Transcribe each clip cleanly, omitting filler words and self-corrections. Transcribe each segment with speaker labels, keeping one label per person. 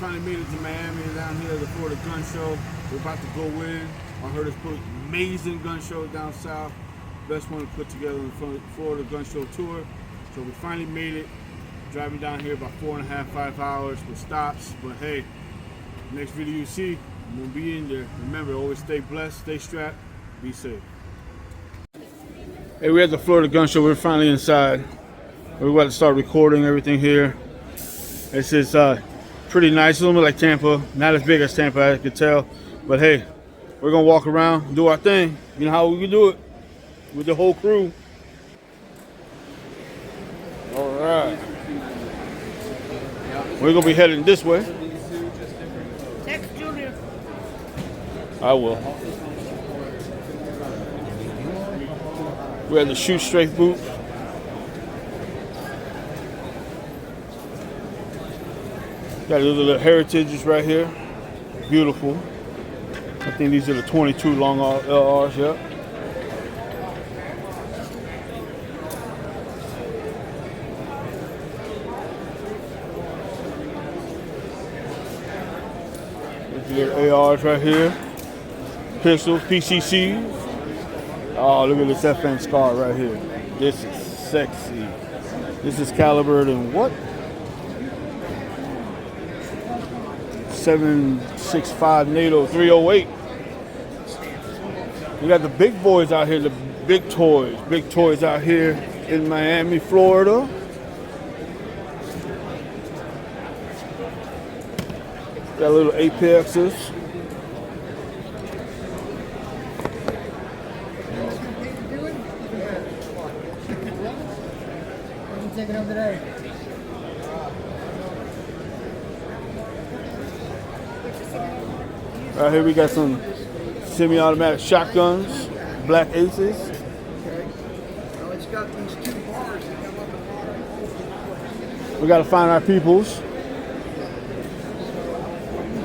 Speaker 1: finally made it to Miami down here at the Florida Gun Show. We're about to go in. I heard it's put amazing gun show down south. Best one to put together in the Florida Gun Show tour. So we finally made it. Driving down here about 4.5, 5 hours with stops. But hey, next video you see, we'll be in there. Remember, always stay blessed, stay strapped, be safe. Hey, we're at the Florida Gun Show. We're finally inside. We're about to start recording everything here. This is pretty nice, a little bit like Tampa. Not as big as Tampa, as you can tell. But hey, we're gonna walk around, do our thing. You know how we can do it with the whole crew. All right. We're gonna be heading this way.
Speaker 2: Text Junior.
Speaker 1: I will. We're at the Shoot Straight booth. Got a little heritages right here. Beautiful. I think these are the 22 long LRs, yep. Little ARs right here. Pistols, PCCs. Oh, look at this FN Scar right here. This is sexy. This is calibered in what? 7.65 NATO 308. We got the big boys out here, the big toys out here in Miami, Florida. Got little Apexes.
Speaker 2: Taking them today.
Speaker 1: Right here we got some semi-automatic shotguns, black aces.
Speaker 2: Okay. Now it's got these two bars that come up and
Speaker 1: We gotta find our peoples.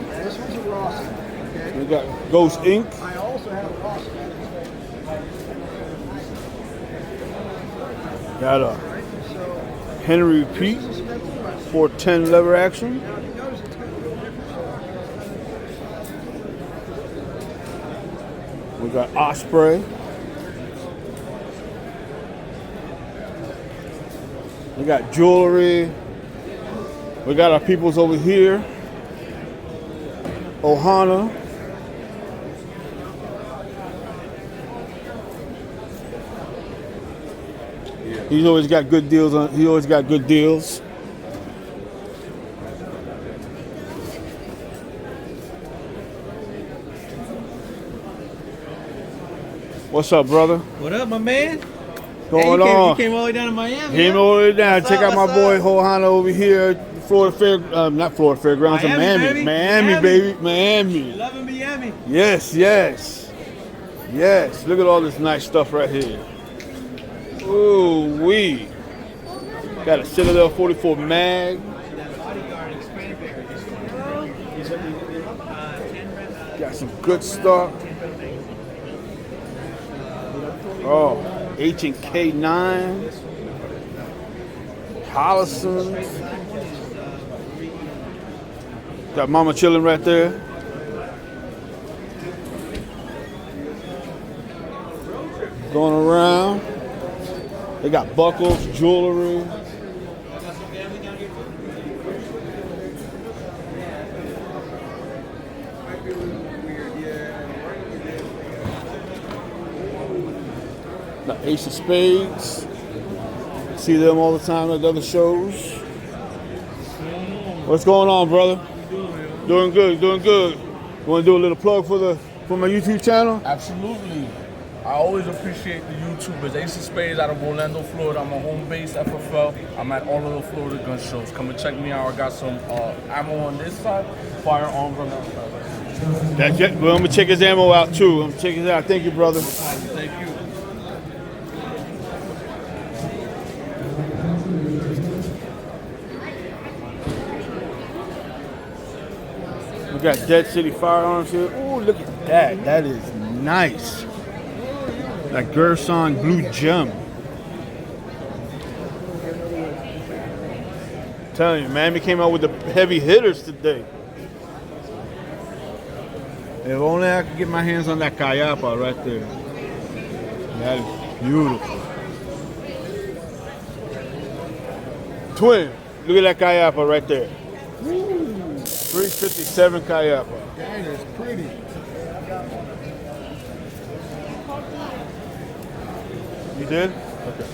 Speaker 2: this one's a Rossi. Okay.
Speaker 1: We got Ghost Ink.
Speaker 2: I also have a Rossi.
Speaker 1: Got a
Speaker 2: Right? So
Speaker 1: Henry Pete 410 lever action.
Speaker 2: now you notice it's got a little different.
Speaker 1: We got Osprey. We got jewelry. We got our peoples over here. Ohana. He's always got good deals on. He always got good deals. What's up, brother?
Speaker 3: What up, my man?
Speaker 1: Going
Speaker 3: Hey,
Speaker 1: on?
Speaker 3: you came all the way down to Miami.
Speaker 1: Came
Speaker 3: huh?
Speaker 1: all the way down.
Speaker 3: What's
Speaker 1: Check
Speaker 3: up,
Speaker 1: out my
Speaker 3: what's
Speaker 1: boy
Speaker 3: up?
Speaker 1: Ohana over here, Florida Fair. Not Florida Fairgrounds, in
Speaker 3: Miami,
Speaker 1: Miami.
Speaker 3: baby.
Speaker 1: Miami,
Speaker 3: Miami.
Speaker 1: baby, Miami.
Speaker 3: Love in Miami.
Speaker 1: Yes, yes, yes. Look at all this nice stuff right here. Ooh wee. Got a Citadel 44 mag. Got some good stuff. Oh, H&K 9. Hollisons. Got Mama chilling right there. Going around. They got buckles, jewelry. The Ace of Spades. See them all the time at the other shows. What's going on, brother? Doing good, doing good. You want to do a little plug for my YouTube channel?
Speaker 4: Absolutely. I always appreciate the YouTubers. Ace of Spades out of Orlando, Florida. I'm a home base FFL. I'm at all of the Florida gun shows. Come and check me out. I got some ammo on this side, firearms on that side.
Speaker 1: That's it. Well, I'm gonna check his ammo out too. I'm checking it out. Thank you, brother.
Speaker 4: Thank you.
Speaker 1: We got Dead City Firearms here. Oh, look at that. That is nice. That Gerson Blue Gem. Telling you, Miami came out with the heavy hitters today. If only I could get my hands on that cayapa right there. That is beautiful. Twin, look at that cayapa right there. 357 cayapa.
Speaker 2: That is pretty.
Speaker 1: You did? Okay.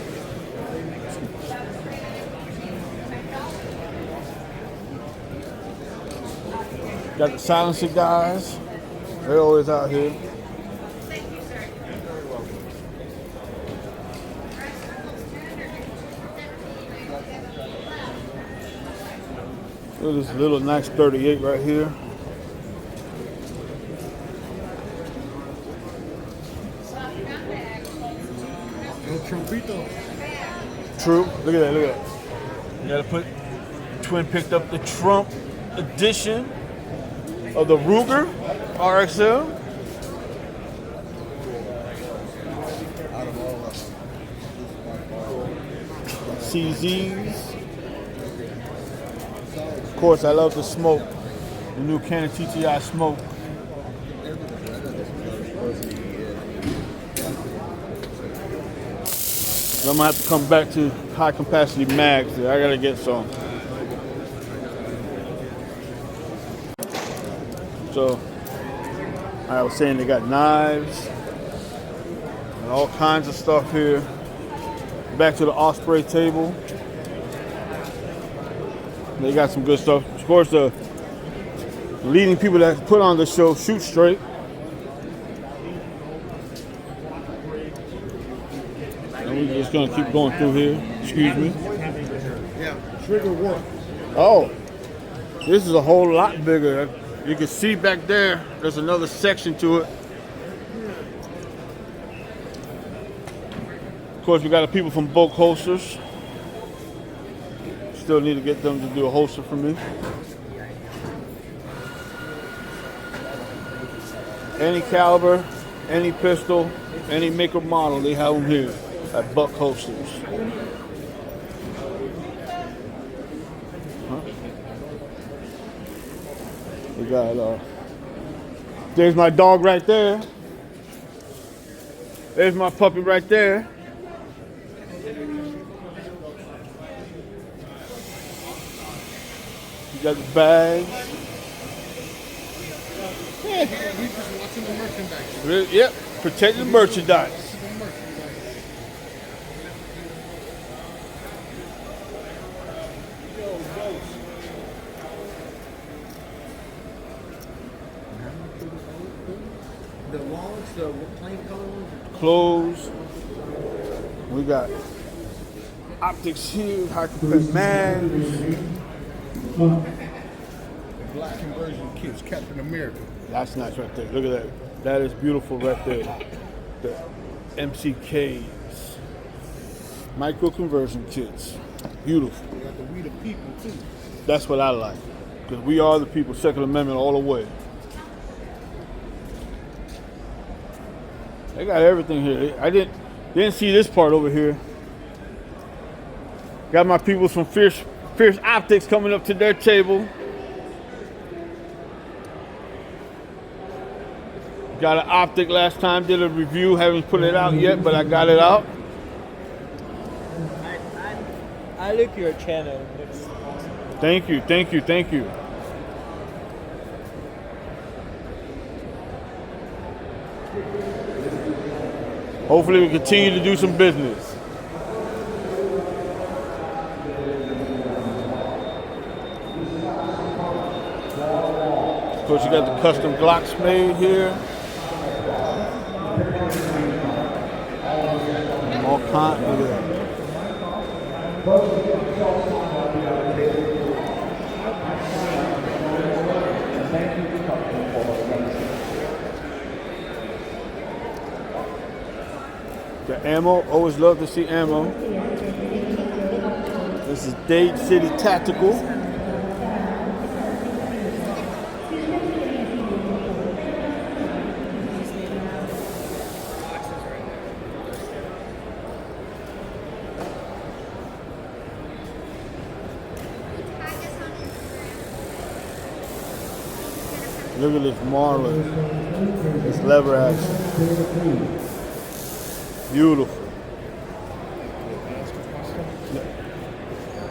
Speaker 1: Got the silencer guys. They're always out here. Look at this little nice 38 right here.
Speaker 2: El Trumpito.
Speaker 1: True. Look at that, look at that. You gotta put, Twin picked up the Trump edition of the Ruger RXL. CZs. Of course, I love the smoke. The new Canon TTI smoke. I'm gonna have to come back to high capacity mags. I gotta get some. So, I was saying they got knives and all kinds of stuff here. Back to the Osprey table. They got some good stuff. Of course, the leading people that put on the show, Shoot Straight. And we're just gonna keep going through here. Excuse me.
Speaker 2: Yeah, trigger work.
Speaker 1: Oh, this is a whole lot bigger. You can see back there, there's another section to it. Of course, we got the people from Bulk Holsters. Still need to get them to do a holster for me. Any caliber, any pistol, any make or model, they have them here at Bulk Holsters. We got, there's my dog right there. There's my puppy right there. You got the bags.
Speaker 2: He's just watching the merchandise.
Speaker 1: Yep, protect the merchandise.
Speaker 2: The wallets, the plain color ones.
Speaker 1: Clothes. We got optics here, high capacity mags.
Speaker 2: The black conversion kits, Captain America.
Speaker 1: That's nice right there. Look at that. That is beautiful right there. The MCKs. Micro conversion kits. Beautiful.
Speaker 2: We got the We the People too.
Speaker 1: That's what I like. Because we are the people, Second Amendment all the way. They got everything here. I didn't see this part over here. Got my people from Fierce Optics coming up to their table. Got an optic last time, did a review, haven't put it out yet, but I got it out.
Speaker 3: I look your channel. It's awesome.
Speaker 1: Thank you, thank you, thank you. Hopefully we continue to do some business. Of course, you got the custom Glocks made here. All kinds of that. The ammo, always love to see ammo. This is Dade City Tactical. Look at this Marlin. This lever action. Beautiful.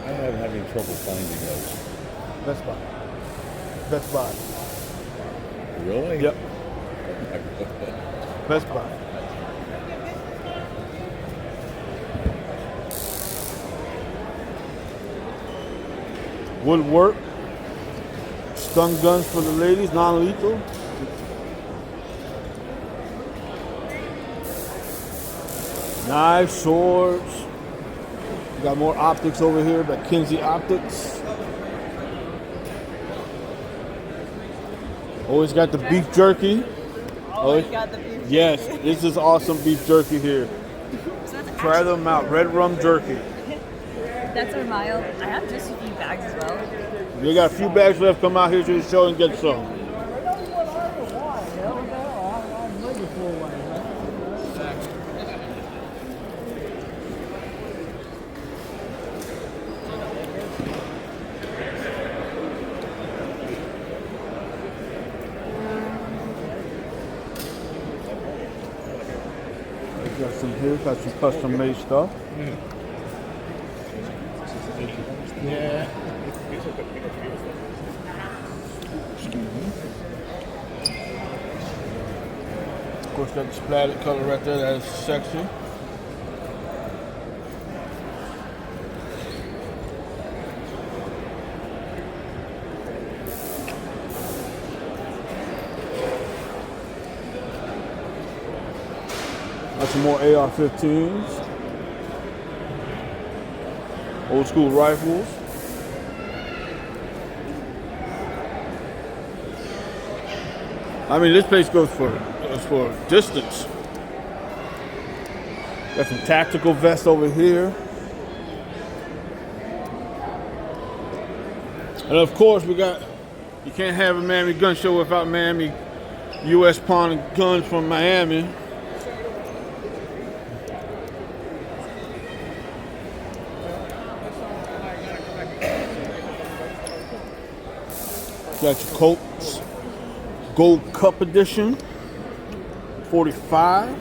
Speaker 5: I am having trouble finding those.
Speaker 1: Best Buy. Best Buy.
Speaker 5: Really?
Speaker 1: Yep. Best Buy. Woodwork. Stun guns for the ladies, non-lethal. Knives, swords. We got more optics over here by Kinsey Optics. Always got the beef jerky.
Speaker 6: Always got the beef
Speaker 1: Yes,
Speaker 6: jerky.
Speaker 1: this is awesome beef jerky here.
Speaker 6: So that's
Speaker 1: Try them out. Red rum jerky.
Speaker 6: That's our mild. I have just a few bags as well.
Speaker 1: We got a few bags left. Come out here to the show and get some. Got some here, got some custom made stuff.
Speaker 5: Yeah.
Speaker 1: Of course, got the splattered color right there. That is sexy. Got some more AR-15s. Old school rifles. I mean, this place goes for distance. Got some tactical vests over here. And of course, we got, you can't have a Miami gun show without Miami U.S. Pawn and Guns from Miami. Got your Colts Gold Cup Edition, 45.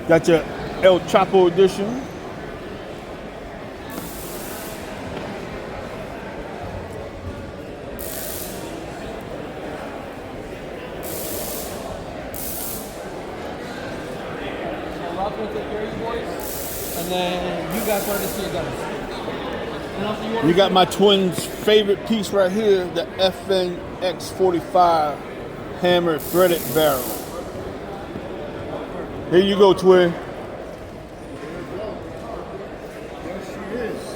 Speaker 1: Got your El Chapo Edition.
Speaker 3: And then you guys wanted to see your guns. And also
Speaker 1: You got my twins' favorite piece right here, the FNX45 hammer threaded barrel. Here you go, twin.
Speaker 2: There she is.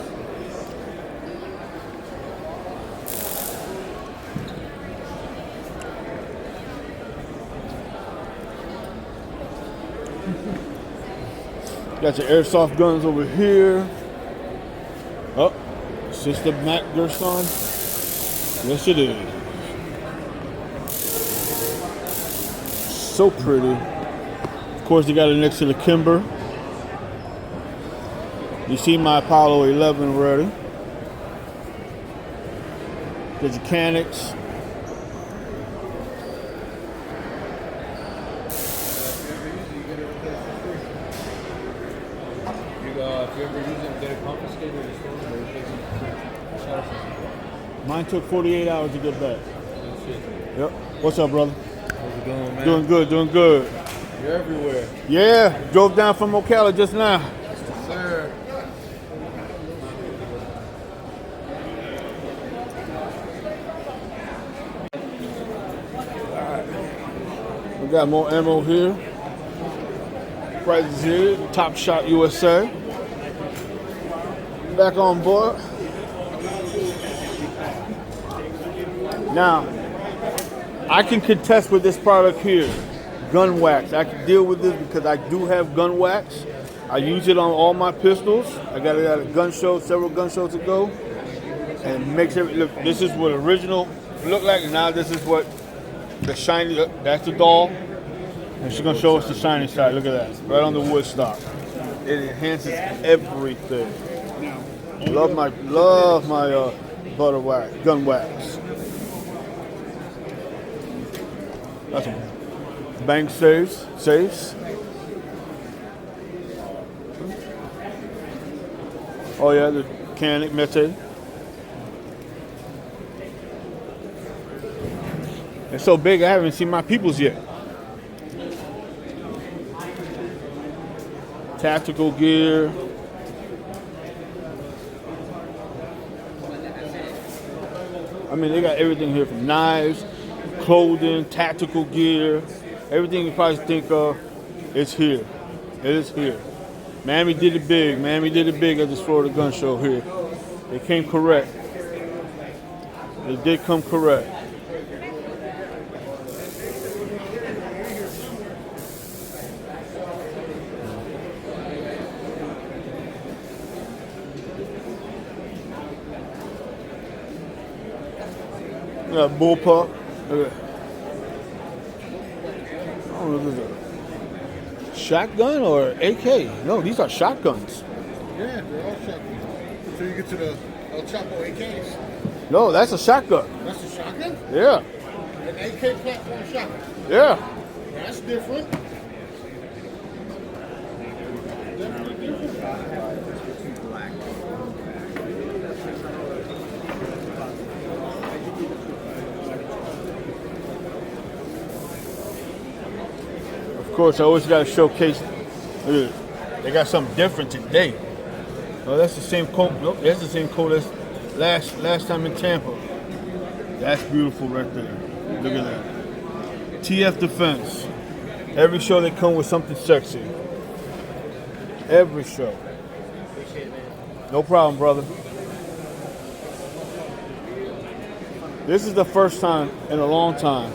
Speaker 1: Got your airsoft guns over here. Oh, Sister Mac Gerson. Yes, it is. So pretty. Of course, you got it next to the Kimber. You see my Apollo 11 ready. Got your Canics.
Speaker 5: If you ever use it, get it confiscated or stolen, or it
Speaker 1: Mine took 48 hours to get back.
Speaker 5: That's it.
Speaker 1: Yep. What's up, brother?
Speaker 5: How's it going, man?
Speaker 1: Doing good, doing good.
Speaker 5: You're everywhere.
Speaker 1: Yeah, drove down from Ocala just now.
Speaker 5: Yes, sir.
Speaker 1: We got more ammo here. Prices here, Top Shot USA. Back on board. Now, I can contest with this product here, gun wax. I can deal with this because I do have gun wax. I use it on all my pistols. I got it at a gun show, several gun shows ago. And it makes it look. This is what original look like, and now this is what the shiny. That's the doll, and she's gonna show us the shiny side. Look at that, right on the wood stock. It enhances everything. Love my butter wax, gun wax. That's a bank safes. Oh yeah, the mechanic method. It's so big I haven't seen my peoples yet. Tactical gear. I mean, they got everything here from knives, clothing, tactical gear, everything you probably think of, it's here. It is here. Miami did it big. Miami did it big at this Florida Gun Show here. They came correct. They did come correct. Yeah, bullpup. Look at that. I don't know if this is a shotgun or AK. No, these are shotguns.
Speaker 7: Yeah, they're all shotguns. So you get to the El Chapo AKs.
Speaker 1: No, that's a shotgun.
Speaker 7: That's a shotgun?
Speaker 1: Yeah.
Speaker 7: An AK platform shotgun.
Speaker 1: Yeah.
Speaker 7: That's different. Definitely different.
Speaker 1: Of course, I always got to showcase. Look, they got something different today. Oh, that's the same coat. Nope, that's the same coat as last time in Tampa. That's beautiful right there. Look at that. TF Defense. Every show they come with something sexy. Every show. No problem, brother. This is the first time in a long time.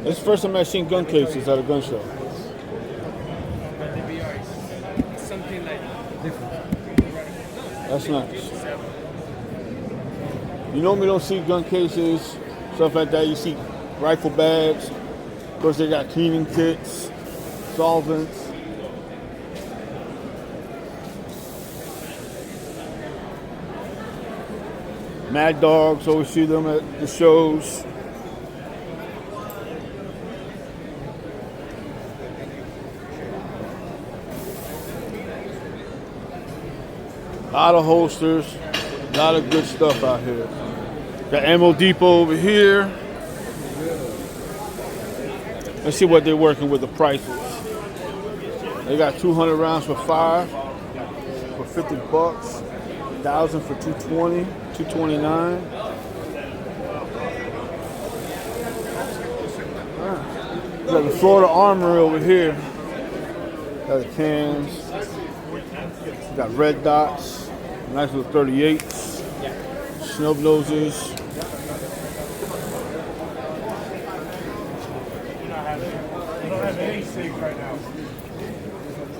Speaker 1: This is the first time I've seen gun cases at a gun show.
Speaker 3: Something like
Speaker 1: That's nice. You normally don't see gun cases, stuff like that. You see rifle bags. Of course, they got cleaning kits, solvents. Mad Dogs, always see them at the shows. A lot of holsters, a lot of good stuff out here. Got Ammo Depot over here. Let's see what they're working with the prices. They got 200 rounds for $5 for $50, 1,000 for $220, $229. We got the Florida Armory over here. Got the cans. We got red dots, nice little 38s, snub noses.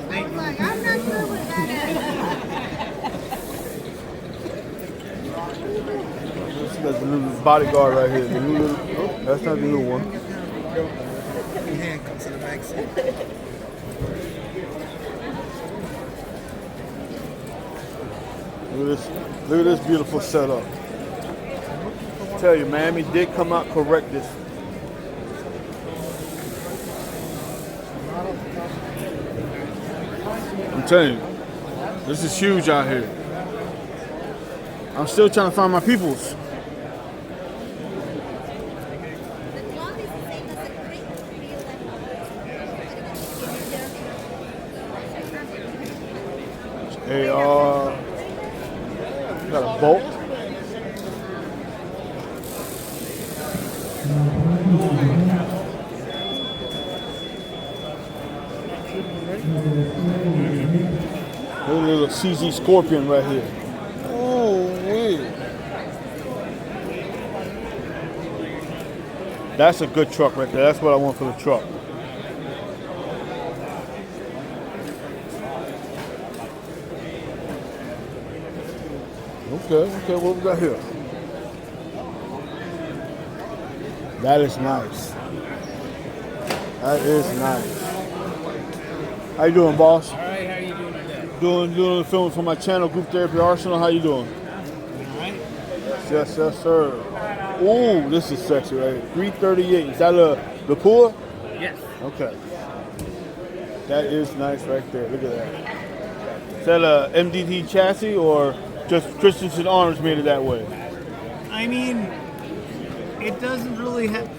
Speaker 8: I'm not sure what that
Speaker 1: This is the new bodyguard right here. The new, oh, that's not the new one.
Speaker 7: Hand comes in the back seat.
Speaker 1: Look at this beautiful setup. I tell you, Miami did come out correct this. I'm telling you, this is huge out here. I'm still trying to find my peoples. AR. Got a bolt. Look at a little CZ Scorpion right here. Oh, wait. That's a good truck right there. That's what I want for the truck. Okay, what we got here? That is nice. That is nice. How you doing, boss?
Speaker 3: All right, how you doing today?
Speaker 1: Doing the film for my channel, Group Therapy Arsenal. How you doing?
Speaker 3: All right.
Speaker 1: Yes, sir. Ooh, this is sexy, right? 338. Is that the pool?
Speaker 3: Yes.
Speaker 1: Okay. That is nice right there. Look at that. Is that a MDT chassis or just Christensen Arms made it that way?
Speaker 3: I mean, it doesn't really have.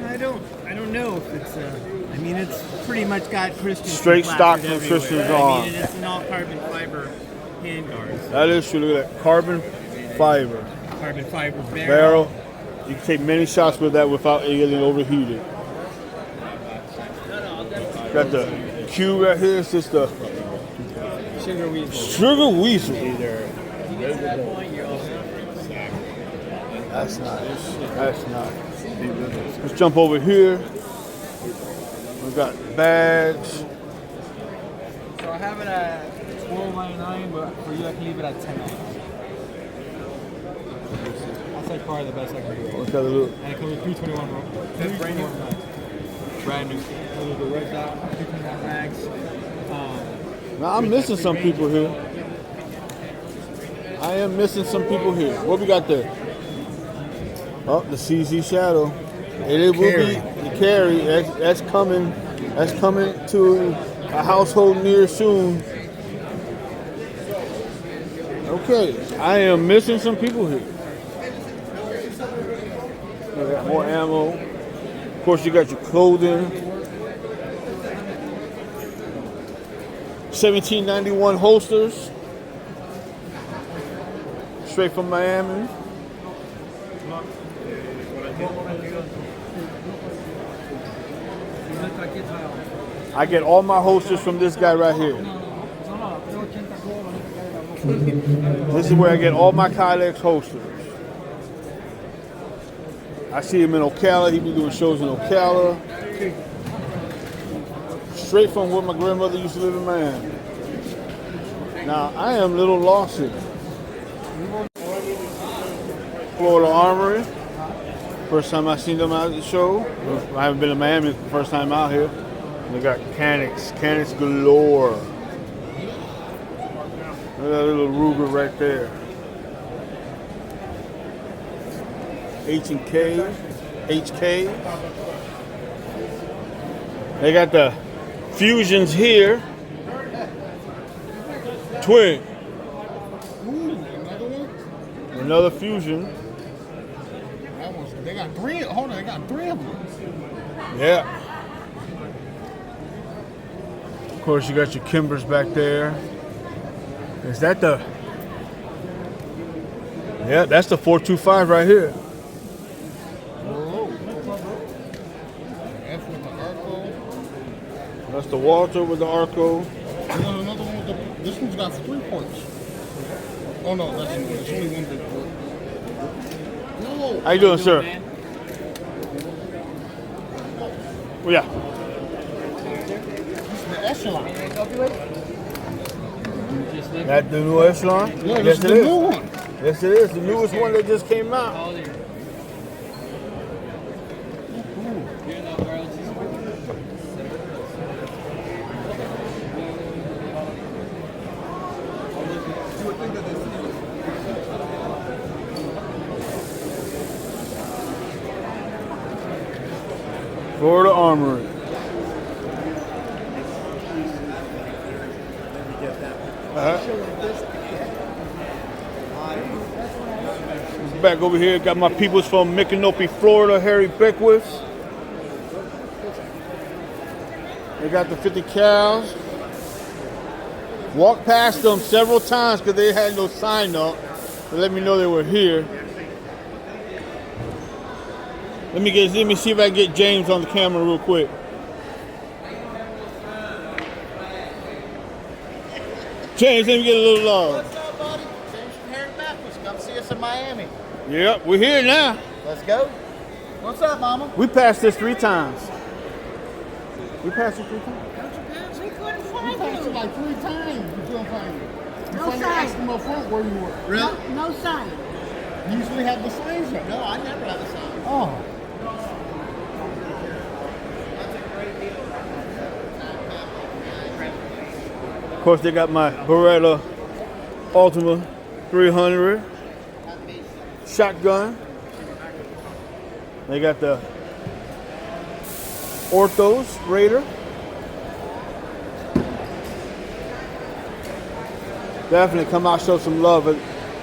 Speaker 3: I don't know if it's. I mean, it's pretty much got Christian.
Speaker 1: Straight stock from Christian's
Speaker 3: I
Speaker 1: arm.
Speaker 3: mean, it's an all carbon fiber handguards.
Speaker 1: That is true. Look at that. Carbon fiber.
Speaker 3: Carbon fiber
Speaker 1: Barrel. You can take many shots with that without it getting overheated. Got the Q right here. It's just the
Speaker 3: Sugar weasel.
Speaker 1: Sugar Weasel. That's nice. That's nice. Let's jump over here. We got bags.
Speaker 3: So I have it at $12.99, but for you I can leave it at $10.99. That's like probably the best I can do.
Speaker 1: Let's have a look.
Speaker 3: And it comes with 321 roll. That's brand new. Brand new. Comes with the red dot, 321 mags.
Speaker 1: Now I'm missing some people here. I am missing some people here. What we got there? Oh, the CZ Shadow. And it will be the carry. That's coming. That's coming to a household near soon. Okay, I am missing some people here. We got more ammo. Of course, you got your clothing. 1791 holsters. Straight from Miami. I get all my holsters from this guy right here. This is where I get all my Kylex holsters. I see him in Ocala. He be doing shows in Ocala. Straight from where my grandmother used to live in Miami. Now, I am a little lost here. Florida Armory. First time I seen them out at the show. I haven't been to Miami. The first time out here. They got Canics galore. Look at that little Ruger right there. HK. They got the Fusions here. Twig. Another Fusion.
Speaker 7: They got three. Hold on, they got three of them.
Speaker 1: Yeah. Of course, you got your Kimbers back there. Is that the? Yeah, that's the 425 right here.
Speaker 7: F with the Arco.
Speaker 1: That's the Walter with the Arco.
Speaker 7: Another one with the, this one's got 3 points. Oh no, that's only one big point. No.
Speaker 1: How you doing, sir? Well, yeah.
Speaker 7: This is the Echelon.
Speaker 1: That the new Echelon?
Speaker 7: Yeah,
Speaker 1: Yes,
Speaker 7: this is
Speaker 1: it
Speaker 7: the
Speaker 1: is.
Speaker 7: new one.
Speaker 1: Yes, it is. The newest one that just came out. Florida Armory. Back over here, got my peoples from Micanopy, Florida, Harry Beckwith. They got the 50 cows. Walked past them several times because they had no sign up to let me know they were here. Let me see if I can get James on the camera real quick. James, let me get a little love.
Speaker 2: What's up, buddy? James from Harry Baptist. Come see us in Miami.
Speaker 1: Yep, we're here now.
Speaker 2: Let's go. What's up, Mama?
Speaker 1: We passed this 3 times. We passed it 3 times.
Speaker 8: We couldn't
Speaker 7: You
Speaker 8: find
Speaker 7: passed it
Speaker 8: you.
Speaker 7: like 3 times. You couldn't find it. You
Speaker 8: No
Speaker 7: finally
Speaker 8: sign.
Speaker 7: asked them up front where you were.
Speaker 2: Really?
Speaker 8: No sign.
Speaker 7: You usually have the signs up.
Speaker 2: No, I never have a sign.
Speaker 7: Oh.
Speaker 1: Of course, they got my Beretta Ultima 300 shotgun. They got the Orthos Raider. Definitely come out, show some love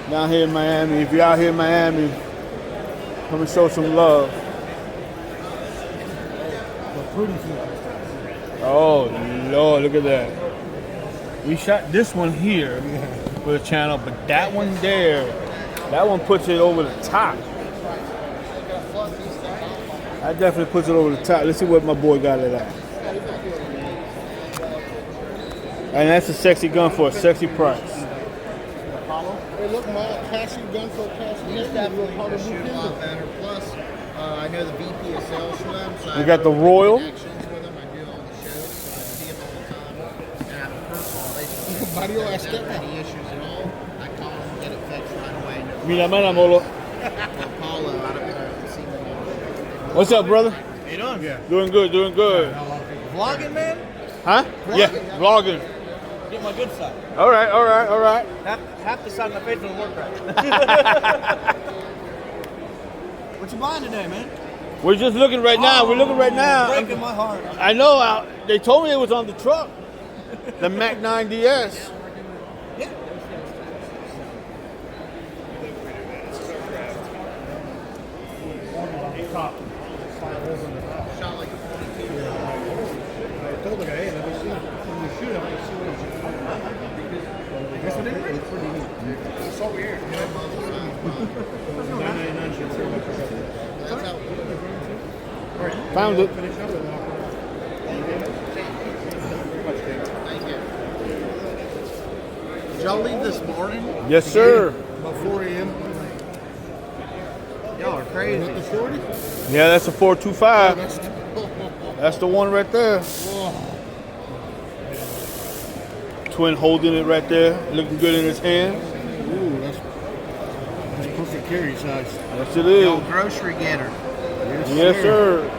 Speaker 1: down here in Miami. If you're out here in Miami, come and show some love. Oh Lord, look at that. We shot this one here for the channel, but that one there, that one puts it over the top. That definitely puts it over the top. Let's see what my boy got it at. And that's a sexy gun for a sexy price.
Speaker 7: Hey, look, my Cassie gun for Cassie.
Speaker 2: He's definitely going to shoot a lot better. Plus, I know the VP of sales for them. So
Speaker 1: We got the Royal.
Speaker 2: connections with him. I do all the shows, so I see him all the time. And I have a personal relationship.
Speaker 7: Mario
Speaker 2: If
Speaker 7: Esqueta.
Speaker 2: there's any issues at all, I call him, get it fixed right away. No
Speaker 1: Mira, mana, Molo.
Speaker 2: Well, Paulo, I don't know if you've seen him.
Speaker 1: What's up, brother?
Speaker 2: How you doing? Yeah.
Speaker 1: Doing good, doing good.
Speaker 2: Vlogging, man?
Speaker 1: Huh? Yeah, vlogging.
Speaker 2: Get my good side.
Speaker 1: All right, all right, all right.
Speaker 2: Half the side of my face doesn't work right. What you buying today, man?
Speaker 1: We're just looking right now. We're looking right now.
Speaker 2: Breaking my heart.
Speaker 1: I know. They told me it was on the truck. The Mac 9 DS.
Speaker 2: Yeah. Shot like a 42.
Speaker 7: I told the guy, hey, let me see. When you shoot it, let me see what it's Guess what it is? It's pretty neat. It's over here.
Speaker 2: That's how.
Speaker 1: Found it.
Speaker 7: Finish up with it.
Speaker 2: Thank you. Did y'all leave this morning?
Speaker 1: Yes, sir.
Speaker 7: About 4 a.m.
Speaker 2: Y'all are crazy.
Speaker 7: Is that the 40?
Speaker 1: Yeah, that's a 425.
Speaker 7: That's
Speaker 1: That's the one right there. Twin holding it right there, looking good in his hand.
Speaker 7: Ooh, that's perfect carry size.
Speaker 1: Yes, it is.
Speaker 2: Grocery getter.
Speaker 1: Yes, sir.